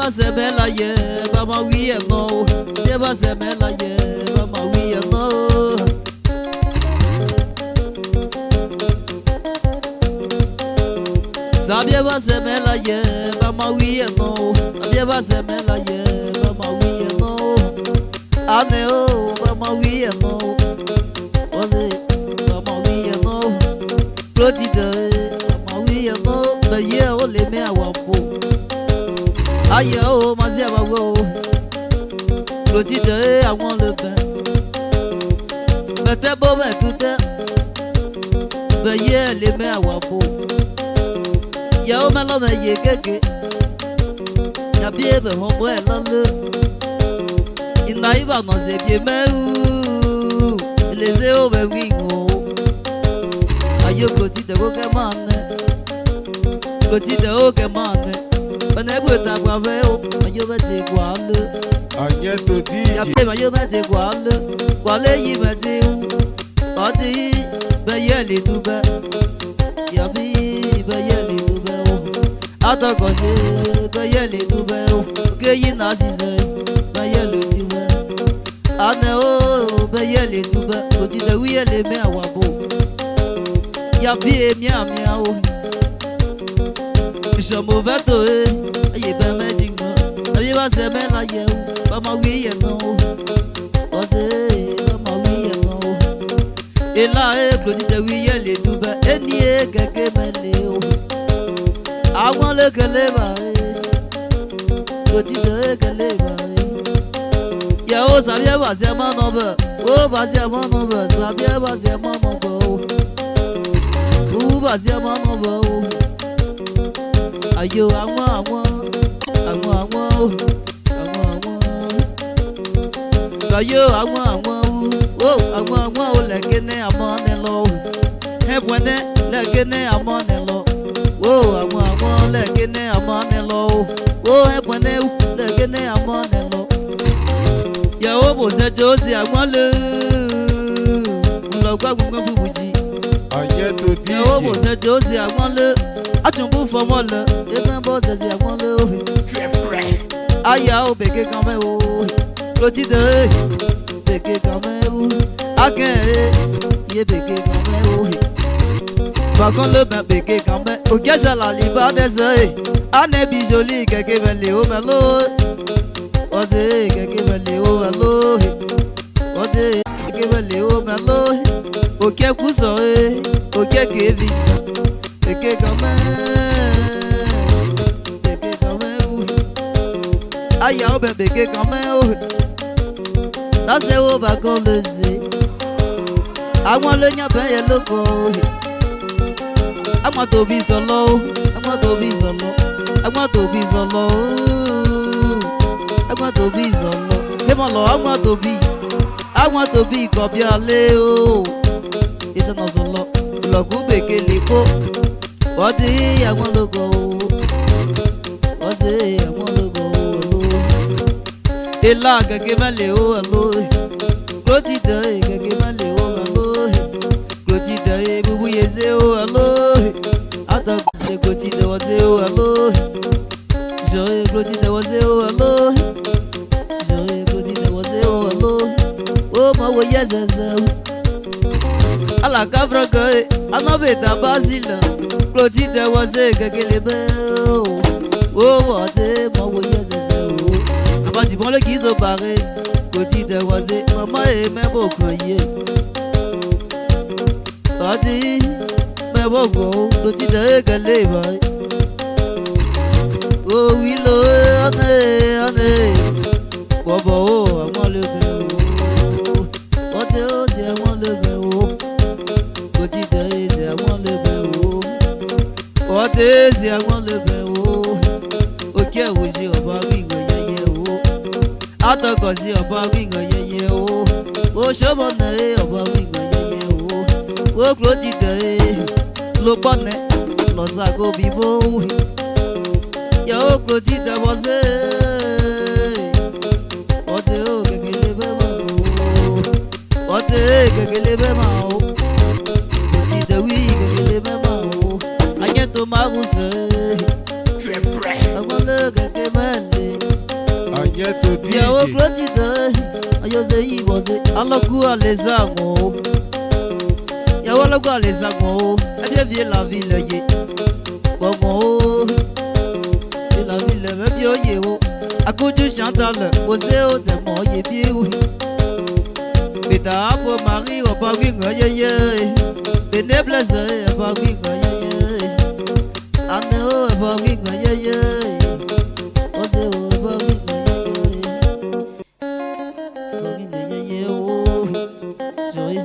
Sabieba semela ye, mama we no. Sabieba semela ye, mama we no. Sabieba semela ye, mama we no. Sabieba semela ye, mama we no. Ane o, mama we no. Oze, mama we no. Plotide, mama we no. Baye o le me awampo. Aye o, mazia bago. Plotide, I want le pain. Mete bo me tout. Baye le me awampo. Ya o malo me ye keke. Ya biebe hombre lalle. Inaiba no ze bie me ou. Les eo be wingo. Ayo Clotilde o ke mane. Clotilde o ke mane. Bane buta kwa ve o. Ayo me te kwa le. Anye to di. Ya biebe ayo me te kwa le. Kwa le yi me te ou. Ati be ye le dube. Ya bi be ye le dube o. Atokose be ye le dube o. Ke yi na sise be ye le dube. Ane o be ye le dube. Clotilde wi ye le me awabo. Ya bi mia mia o. Je mauvais toé. Ye be me jingo. Abi wa se me la ye o. Ba ma wi ye no. Oze ba ma wi ye no. Et là Clotilde wi ye le dube. Eni e keke me le o. Àwọn le kele ba e. Clotilde kele ba e. Ya o Sabieba se ma no be. O ba se ma no be. Sabieba se ma no be o. O ba se ma no be o. Ayo àwọn o. Ayo àwọn o. Àwọn o le kene amone lo. Hebwene le kene amone lo. Oh, àwọn le kene amone lo. Oh, hebwene le kene amone lo. Ya o bo se josi àwọn le. Lo gba gungun fubuji. Anye to di. Ya o bo se josi àwọn le. Atumbu fomo le. E ben bo se si àwọn le o. Tu es prêt? Aya o beke kan me o. Clotilde beke kan me o. Aken ye beke kan me o. Par contre le bain beke kan me. O gesa la liba des oeils. Ane bi joli keke ben le o melo. Oze keke ben le o melo. Oze keke ben le o melo. O ke kuso e. O ke kevi. Beke kan me. Beke kan me o. Aya o ben beke kan me o. Na se o ba kon le ze. Àwọn le nya ben ye loko. Àwọn tó bí solo. Àwọn tó bí solo. Àwọn tó bí solo. Àwọn tó bí solo. Ke mo lo àwọn tó bí. Àwọn tó bí ko bi ale o. Ise no solo. Lo ku beke le ko. O ti àwọn logo. O se àwọn logo. Ela keke male o alo. Clotilde keke male o alo. Clotilde bubu yeze o alo. Ata Clotilde waze o alo. Joye Clotilde waze o alo. Joye Clotilde waze o alo. O ma wo yezeze. Ala kavra ke anabeta basila. Clotilde waze keke lebe o. O waze ma wo yezeze o. Abati bon le gizo barré. Clotilde waze maman et même au croyer. Adi me bogo Clotilde gale vai. Oh oui lo ane. Bobo àwọn le be o. Ote àwọn le be o. Clotilde àwọn le be o. Ote àwọn le be o. Oke wuji oba wingo yeye o. Atokosi oba wingo yeye o. O shobo na oba wingo yeye o. O Clotilde lo bonne lo sago bibo. Ya o Clotilde waze. Ote o kekele be ma o. Ote kekele be ma o. Clotilde wi kekele be ma o. Anye to ma ruse. Tu es prêt? Àwọn le keke mele. Yose Yibose, Alokua les Agos. Yawalagua les Agos, Adieu la ville, ye. Bon, et la ville, même yo, ye. AKOUPE Chantal, Oseo, t'es mon ye, bien, oui. Beta pour Marie, on parle de ye. Beneblesse, on parle de ye. Anne, on parle de ye. Oseo, on parle de ye. Joy,